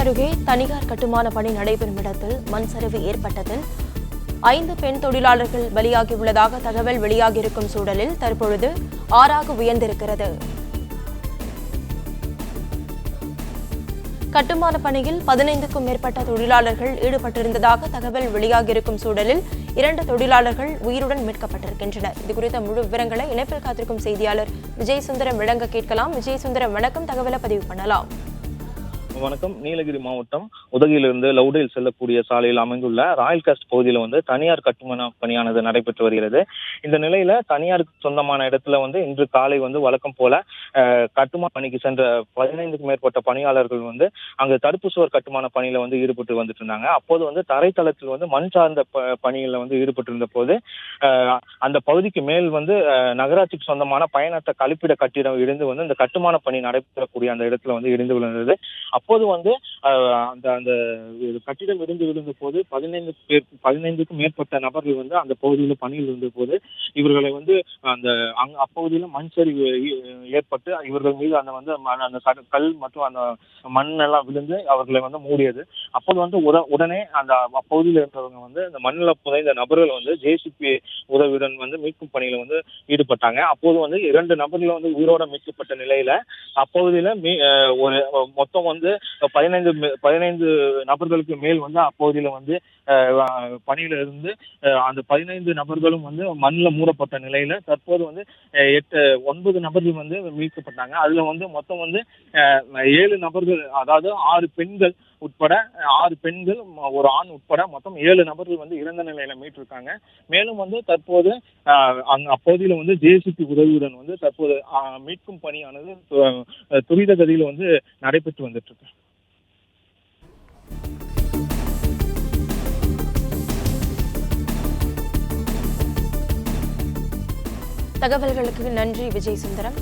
அருகே தனியார் கட்டுமான பணி நடைபெறும் இடத்தில் மண் சரிவு ஏற்பட்டதில் 5 பெண் தொழிலாளர்கள் பலியாகியுள்ளதாக தகவல் வெளியாகியிருக்கும் சூழலில் தற்பொழுது 6ஆக உயர்ந்திருக்கிறது. கட்டுமான பணியில் 15க்கும் மேற்பட்ட தொழிலாளர்கள் ஈடுபட்டிருந்ததாக தகவல் வெளியாகியிருக்கும் சூழலில் 2 தொழிலாளர்கள் உயிருடன் மீட்கப்பட்டிருக்கின்றனர். இதுகுறித்த முழு விவரங்களை இணைப்பில் காத்திருக்கும் செய்தியாளர் விஜய் சுந்தரம் வழங்க கேட்கலாம். விஜய் சுந்தரம், வணக்கம். தகவலை பதிவு பண்ணலாம். வணக்கம். நீலகிரி மாவட்டம் உதகையிலிருந்து லவுடேல் செல்லக்கூடிய சாலையில் அமைந்துள்ள ராயல் காஸ்ட் பகுதியில் தனியார் கட்டுமான பணியானது நடைபெற்று வருகிறது. இந்த நிலையில தனியாருக்கு சொந்தமான இடத்துல இன்று காலை வழக்கம் போல கட்டுமான பணிக்கு சென்ற 15க்கும் மேற்பட்ட பணியாளர்கள் அங்கு தடுப்பு சுவர் கட்டுமான பணியில ஈடுபட்டு வந்துட்டு இருந்தாங்க. அப்போது தரைத்தளத்தில் மண் சார்ந்த பணியில ஈடுபட்டு இருந்த போது அந்த பகுதிக்கு மேல் நகராட்சிக்கு சொந்தமான பயனற்ற கழிப்பிட கட்டிடம் இடிந்து இந்த கட்டுமான பணி நடைபெறக்கூடிய அந்த இடத்துல இடிந்து விழுந்தது. அப்போது அந்த அந்த கட்டிடம் இடிந்து விழுந்த போது 15க்கும் மேற்பட்ட நபர்கள் அந்த பகுதியில் பணியில் இருந்த போது இவர்களை அந்த அப்பகுதியில் மண் சரிவு ஏற்பட்டு இவர்கள் மீது அந்த கல் மற்றும் அந்த மண் எல்லாம் விழுந்து அவர்களை மூடியது. அப்போது உடனே அந்த அப்பகுதியில் இருந்தவங்க அந்த மண்ணில் புதைந்த நபர்கள் ஜேசிபி உதவியுடன் மீட்கும் பணியில ஈடுபட்டாங்க. அப்போது 2 நபர்கள் உயிரோட மீட்கப்பட்ட நிலையில அப்பகுதியில ஒரு மொத்தம் 15 நபர்களுக்கு மேல் அப்பகுதியில பணியில இருந்து அந்த 15 நபர்களும் மண்ணில் மூடப்பட்ட நிலையில தற்போது 9 நபர்கள் மீட்கப்பட்டாங்க. அதுல மொத்தம் 7 நபர்கள், அதாவது 6 பெண்கள் உட்பட 6 பெண்கள், ஒரு ஆண் உட்பட மொத்தம் 7 நபர்கள் இறந்த நிலையில மீட்டிருக்காங்க. மேலும் தற்போது அப்பகுதியில ஜேசிபி உதவியுடன் தற்போது மீட்கும் பணியானது துரித கதியில் நடைபெற்று வந்துட்டு இருக்கு. தகவல்களுக்கு நன்றி விஜய் சுந்தரம்.